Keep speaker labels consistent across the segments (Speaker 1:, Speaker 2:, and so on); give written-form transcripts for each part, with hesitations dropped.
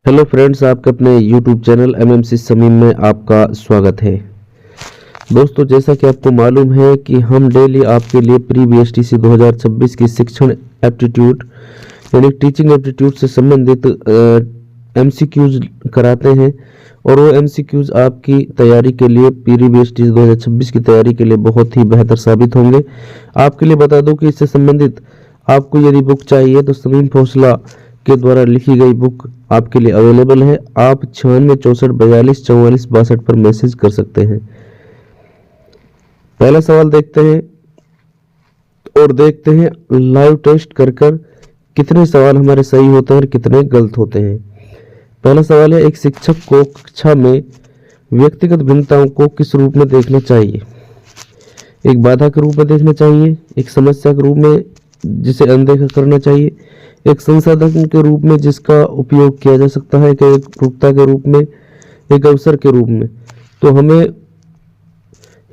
Speaker 1: Hello friends, आपके अपने YouTube channel MMC Sameem में आपका स्वागत है। दोस्तों, जैसा कि आपको मालूम है कि हम डेली आपके लिए प्री बीएसटीसी 2026 की शिक्षण एप्टीट्यूड यानी टीचिंग एप्टीट्यूड से संबंधित एमसीक्यूज कराते हैं और वो एमसीक्यूज आपकी तैयारी के लिए प्री बीएसटीसी 2026 की तैयारी के लिए बहुत ही बेहतर साबित होंगे। आपके लिए बता दूं कि इससे संबंधित आपको यदि बुक चाहिए तो समीम फौसला के द्वारा लिखी गई बुक आपके लिए अवेलेबल है। आप 9664424462 पर मैसेज कर सकते हैं। पहला सवाल देखते हैं और देखते हैं लाइव टेस्ट कर कितने सवाल हमारे सही होते हैं और कितने गलत होते हैं। पहला सवाल है, एक शिक्षक को कक्षा में व्यक्तिगत भिन्नताओं को किस रूप में देखना चाहिए? एक बाधा के रूप में देखना चाहिए, एक समस्या के रूप में जिसे अनदेखा करना चाहिए, एक संसाधन के रूप में जिसका उपयोग किया जा सकता है, कि एक उपयोगिता के रूप में, एक अवसर के रूप में। तो हमें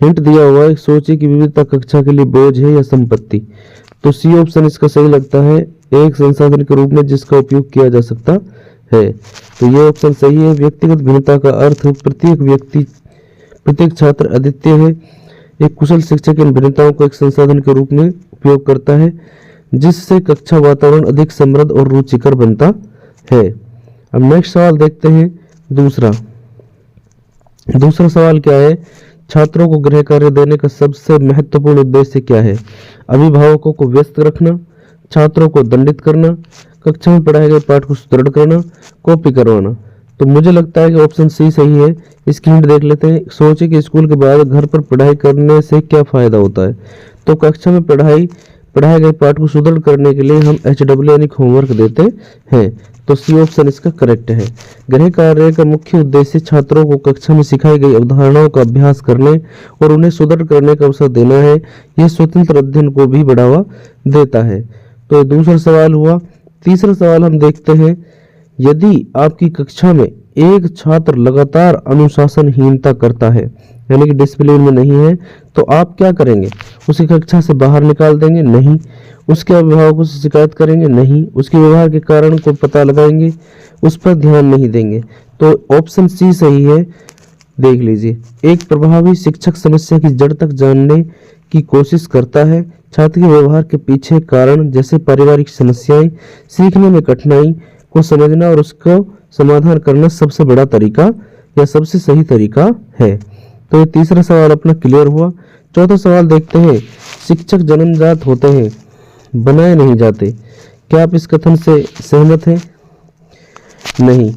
Speaker 1: हिंट दिया हुआ है, सोचिए कि विविधता कक्षा के लिए बोझ है या संपत्ति। तो सी ऑप्शन इसका सही लगता है, एक संसाधन के रूप में जिसका उपयोग किया जा सकता है। तो ये ऑप्शन सही है। व्यक्तिगत भिन्नता का अर्थ प्रत्येक छात्र अद्वितीय है। एक कुशल शिक्षक इन भिन्नताओं को एक संसाधन के रूप में उपयोग करता है, जिससे कक्षा वातावरण अधिक समृद्ध और रुचिकर बनता है। अब नेक्स्ट सवाल देखते हैं। दूसरा सवाल क्या है? छात्रों को गृह कार्य देने का सबसे महत्वपूर्ण उद्देश्य क्या है? अभिभावकों को व्यस्त रखना, छात्रों को दंडित करना, कक्षा में पढ़ाए गए पाठ को सुदृढ़ करना, कॉपी करवाना। तो मुझे लगता है कि ऑप्शन सी सही है। इसकी हिंट देख लेते हैं। सोचिए कि स्कूल के बाद घर पर पढ़ाई करने से क्या फायदा होता है। तो कक्षा में पढ़ाए गए पाठ को सुदृढ़ करने के लिए हम HW यानी होमवर्क देते हैं। तो सी ऑप्शन इसका करेक्ट है। गृह कार्य का मुख्य उद्देश्य छात्रों को कक्षा में सिखाई गई अवधारणाओं का अभ्यास करने और उन्हें सुदृढ़ करने का अवसर देना है। यह स्वतंत्र अध्ययन को भी बढ़ावा देता है। तो ये दूसरा सवाल हुआ। तीसरा सवाल हम देखते हैं। यदि आपकी कक्षा में एक छात्र लगातार अनुशासनहीनता करता है, यानी कि डिसिप्लिन में नहीं है, तो आप क्या करेंगे? उसे कक्षा से बाहर निकाल देंगे? नहीं। उसके अभिभावकों से शिकायत करेंगे? नहीं। उसके व्यवहार के कारण को पता लगाएंगे? उस पर ध्यान नहीं देंगे। तो ऑप्शन सी सही है। देख लीजिए, एक प्रभावी शिक्षक समस्या की जड़ तक जानने की कोशिश करता है। छात्र के व्यवहार के पीछे कारण जैसे पारिवारिक समस्याएं, सीखने में कठिनाई को समझना और उसको समाधान करना सबसे बड़ा तरीका या सबसे सही तरीका है। तो ये तीसरा सवाल अपना क्लियर हुआ। चौथा सवाल देखते हैं। शिक्षक जन्मजात होते हैं, बनाए नहीं जाते। क्या आप इस कथन से सहमत हैं? नहीं,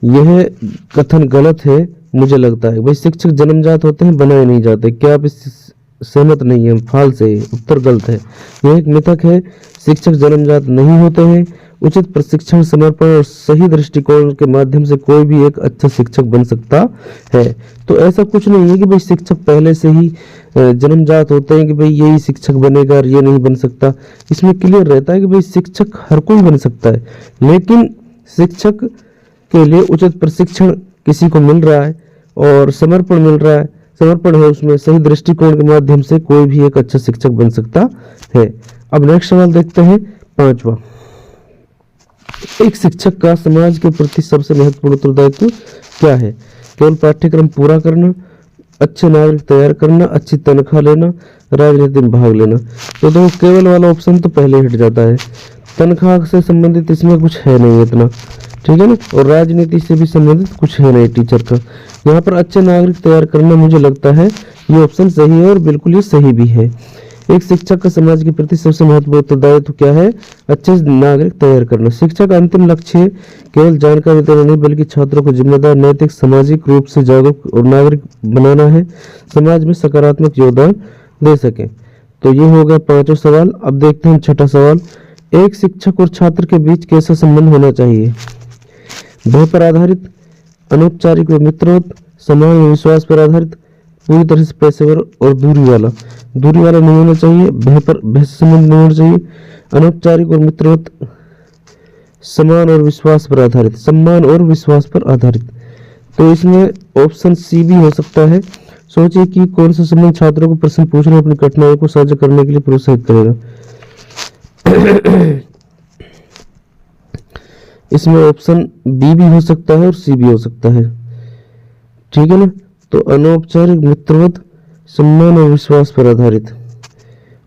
Speaker 1: यह कथन गलत है। मुझे लगता है भाई शिक्षक जन्मजात होते हैं, बनाए नहीं जाते। क्या आप इस सहमत नहीं है? फाल्स है, उत्तर गलत है। यह एक मिथक है। शिक्षक जन्मजात नहीं होते हैं। उचित प्रशिक्षण, समर्पण और सही दृष्टिकोण के माध्यम से कोई भी एक अच्छा शिक्षक बन सकता है। तो ऐसा कुछ नहीं है कि भाई शिक्षक पहले से ही जन्मजात होते हैं कि भाई यही शिक्षक बनेगा और ये नहीं बन सकता। इसमें क्लियर रहता है कि भाई शिक्षक हर कोई बन सकता है, लेकिन शिक्षक के लिए उचित प्रशिक्षण किसी को मिल रहा है और समर्पण मिल रहा है, समर्पण है उसमें, सही दृष्टिकोण के माध्यम से कोई भी एक अच्छा शिक्षक बन सकता है। अब नेक्स्ट सवाल देखते हैं। पांचवा, एक शिक्षक का समाज के प्रति सबसे महत्वपूर्ण उत्तरदायित्व क्या है? केवल पाठ्यक्रम पूरा करना, अच्छे नागरिक तैयार करना, अच्छी तनख्वाह लेना, राजनीति में भाग लेना। तो देखो, केवल वाला ऑप्शन तो पहले हट जाता है। तनख्वाह से संबंधित इसमें कुछ है नहीं इतना, ठीक है ना, और राजनीति से भी संबंधित कुछ है नहीं टीचर का। यहाँ पर अच्छे नागरिक तैयार करना, मुझे लगता है ये ऑप्शन सही है और बिल्कुल ये सही भी है। एक शिक्षक का समाज के प्रति सबसे महत्वपूर्ण उत्तरदायित्व क्या है? अच्छे नागरिक तैयार करना। शिक्षा का अंतिम लक्ष्य केवल जानकारी देना नहीं, बल्कि छात्रों को जिम्मेदार, नैतिक, सामाजिक रूप से जागरूक और नागरिक बनाना है, समाज में सकारात्मक योगदान दे सके। तो ये हो गया पांचों सवाल। अब देखते हैं छठा सवाल। एक शिक्षक और छात्र के बीच कैसा संबंध होना चाहिए? भय पर आधारित, अनौपचारिक और मित्रवत, समान विश्वास पर आधारित, पूरी तरह से पेशेवर और दूरी वाला नहीं होना चाहिए। भय से संबंध नहीं होना चाहिए। अनौपचारिक और मित्रवत, सम्मान और विश्वास पर आधारित। तो इसमें ऑप्शन सी भी हो सकता है। सोचिए कि कौन सा संबंध छात्रों को प्रश्न पूछने, अपनी कठिनाइयों को साझा करने के लिए प्रोत्साहित करेगा। इसमें ऑप्शन बी भी हो सकता है और सी भी हो सकता है, ठीक है ना। तो अनौपचारिक मित्रवत सम्मान और विश्वास पर आधारित,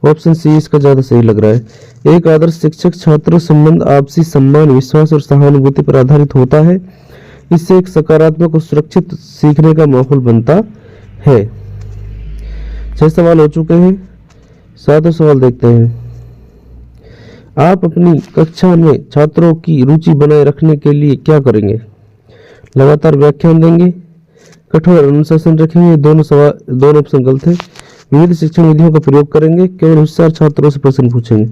Speaker 1: ऑप्शन सी इसका ज्यादा सही लग रहा है। एक आदर्श शिक्षक छात्र संबंध आपसी सम्मान, विश्वास और सहानुभूति पर आधारित होता है। इससे एक सकारात्मक और सुरक्षित सीखने का माहौल बनता है। 6 सवाल हो चुके हैं, 7वां सवाल देखते हैं। आप अपनी कक्षा में छात्रों की रुचि बनाए रखने के लिए क्या करेंगे? लगातार व्याख्यान देंगे, कठोर अनुशासन रखेंगे। दोनों ऑप्शन गलत है। विविध शिक्षण विधियों का प्रयोग करेंगे, केवल होशियार छात्रों से प्रश्न पूछेंगे।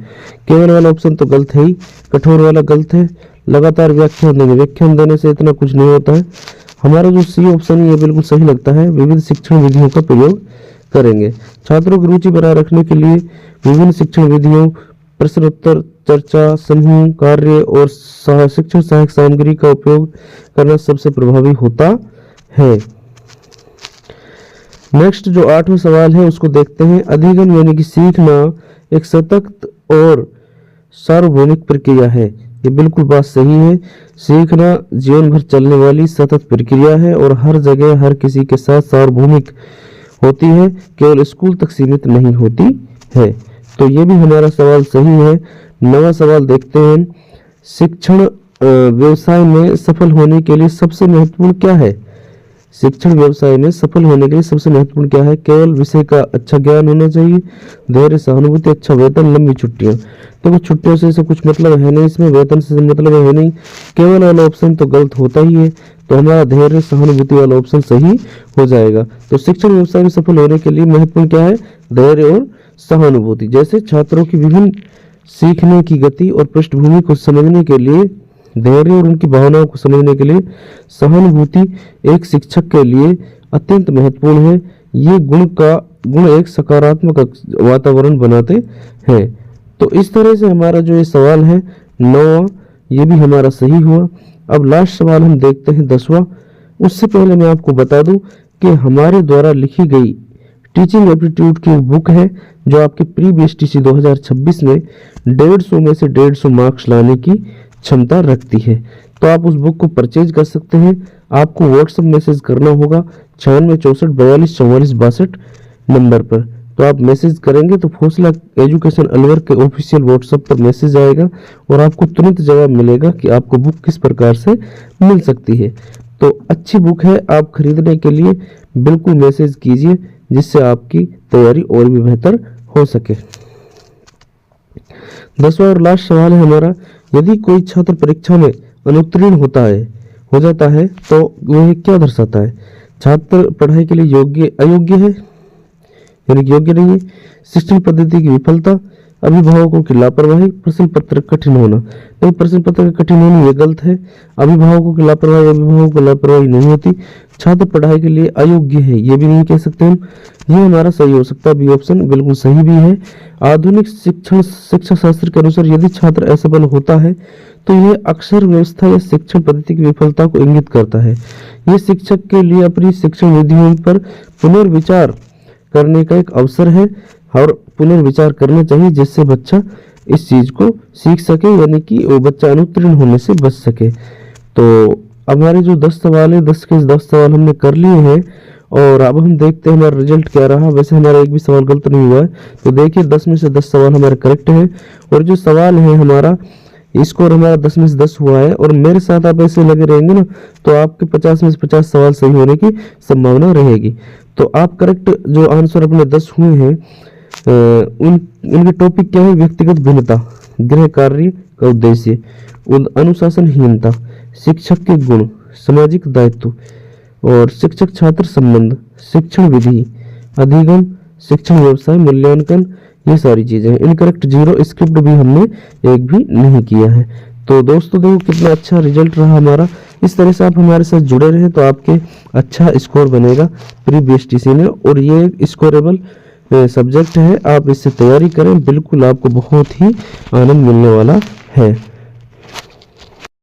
Speaker 1: केवल वाला ऑप्शन तो गलत है ही, कठोर वाला गलत है। लगातार व्याख्यान देंगे, व्याख्यान देने से इतना कुछ नहीं होता है। हमारा जो सी ऑप्शन है ये बिल्कुल सही लगता है, विविध शिक्षण विधियों का प्रयोग करेंगे। छात्रों की रुचि बनाए रखने के लिए विभिन्न शिक्षण विधियों, प्रश्नोत्तर, चर्चा, समूह कार्य और शिक्षण सहायक सामग्री का उपयोग करना सबसे प्रभावी होता है। नेक्स्ट जो 8वां सवाल है उसको देखते हैं। अधिगम यानी कि सीखना एक सतत और सार्वभौमिक प्रक्रिया है। ये बिल्कुल बात सही है। सीखना जीवन भर चलने वाली सतत प्रक्रिया है और हर जगह हर किसी के साथ सार्वभौमिक होती है, केवल स्कूल तक सीमित नहीं होती है। तो ये भी हमारा सवाल सही है। 9वां सवाल देखते हैं। शिक्षण व्यवसाय में सफल होने के लिए सबसे महत्वपूर्ण क्या है? शिक्षण व्यवसाय में सफल होने के लिए सबसे महत्वपूर्ण क्या है? केवल विषय का अच्छा ज्ञान होना चाहिए, धैर्य, सहानुभूति, अच्छा वेतन, लंबी छुट्टियां। तो कुछ छुट्टियों से कुछ मतलब है नहीं, इसमें वेतन से मतलब है नहीं। केवल वाला ऑप्शन तो गलत होता ही है, तो हमारा धैर्य सहानुभूति वाला ऑप्शन सही हो जाएगा। तो शिक्षण व्यवसाय में सफल होने के लिए महत्वपूर्ण क्या है? धैर्य और सहानुभूति। जैसे छात्रों की विभिन्न सीखने की गति और पृष्ठभूमि को समझने के लिए धैर्य और उनकी भावनाओं को समझने के लिए सहानुभूति एक शिक्षक के लिए अत्यंत महत्वपूर्ण है। ये गुण एक सकारात्मक वातावरण बनाते हैं। तो इस तरह से हमारा जो ये सवाल है 9वां, ये भी हमारा सही हुआ। अब लास्ट सवाल हम देखते हैं 10वां। उससे पहले मैं आपको बता दूं कि हमारे द्वारा लिखी गई टीचिंग एप्टीट्यूड की बुक है जो आपके प्री बीएसटीसी 2026 में 150 में से 150 मार्क्स लाने की क्षमता रखती है। तो आप उस बुक को परचेज कर सकते हैं। आपको व्हाट्सएप मैसेज करना होगा 9664424462 नंबर पर। तो आप मैसेज करेंगे तो फोसला एजुकेशन अलवर के ऑफिशियल व्हाट्सएप पर मैसेज आएगा और आपको तुरंत जवाब मिलेगा कि आपको बुक किस प्रकार से मिल सकती है। तो अच्छी बुक है, आप खरीदने के लिए बिल्कुल मैसेज कीजिए जिससे आपकी तैयारी और भी बेहतर हो सके। 10वां और लास्ट सवाल है हमारा। यदि कोई छात्र परीक्षा में अनुत्तीर्ण हो जाता है तो वह क्या दर्शाता है? छात्र पढ़ाई के लिए अयोग्य है यानी कि योग्य नहीं है, शिक्षण पद्धति की विफलता, अभिभावकों की लापरवाही, प्रश्न पत्र कठिन होना। नहीं, प्रश्न पत्र कठिन होना ये गलत है। अभिभावकों की लापरवाही, अभिभावकों की लापरवाही नहीं होती। छात्र पढ़ाई के लिए अयोग्य है ये भी नहीं कह सकते हम। ये हमारा सही हो सकता है, बी ऑप्शन बिल्कुल सही भी है। आधुनिक शिक्षा शास्त्र के अनुसार यदि छात्र असफल होता है तो यह अक्षर व्यवस्था या शिक्षण पद्धति की विफलता को इंगित करता है। ये शिक्षक के लिए अपनी शिक्षण विधियों पर पुनर्विचार करने का एक अवसर है और पुनर्विचार करना चाहिए जिससे बच्चा इस चीज को सीख सके, यानी कि वो बच्चा अनुत्तीर्ण होने से बच सके। तो हमारे जो 10 सवाल है, 10 के 10 सवाल हमने कर लिए हैं और अब हम देखते हैं हमारा रिजल्ट क्या रहा। वैसे हमारा एक भी सवाल गलत नहीं हुआ है। तो देखिए 10 में से 10 सवाल हमारे करेक्ट हैं और जो सवाल है हमारा स्कोर हमारा 10 में से 10 हुआ है। और मेरे साथ आप ऐसे लगे रहेंगे ना तो आपके 50 में से 50 सवाल सही होने की संभावना रहेगी। तो आप करेक्ट जो आंसर अपने 10 हुए हैं उनके टॉपिक क्या है? व्यक्तिगत भिन्नता, गृह कार्य का उद्देश्य, अनुशासनहीनता, शिक्षक के गुण, सामाजिक दायित्व और शिक्षक छात्र संबंध, शिक्षण विधि, अधिगम, शिक्षण व्यवसाय, मूल्यांकन, ये सारी चीजें हैं। इनकरेक्ट 0, स्क्रिप्ट भी हमने एक भी नहीं किया है। तो दोस्तों देखो कितना अच्छा रिजल्ट रहा हमारा। इस तरह से आप हमारे साथ जुड़े रहे तो आपके अच्छा स्कोर बनेगा प्री बीएसटीसी में और ये स्कोरेबल सब्जेक्ट है। आप इससे तैयारी करें, बिल्कुल आपको बहुत ही आनंद मिलने वाला है।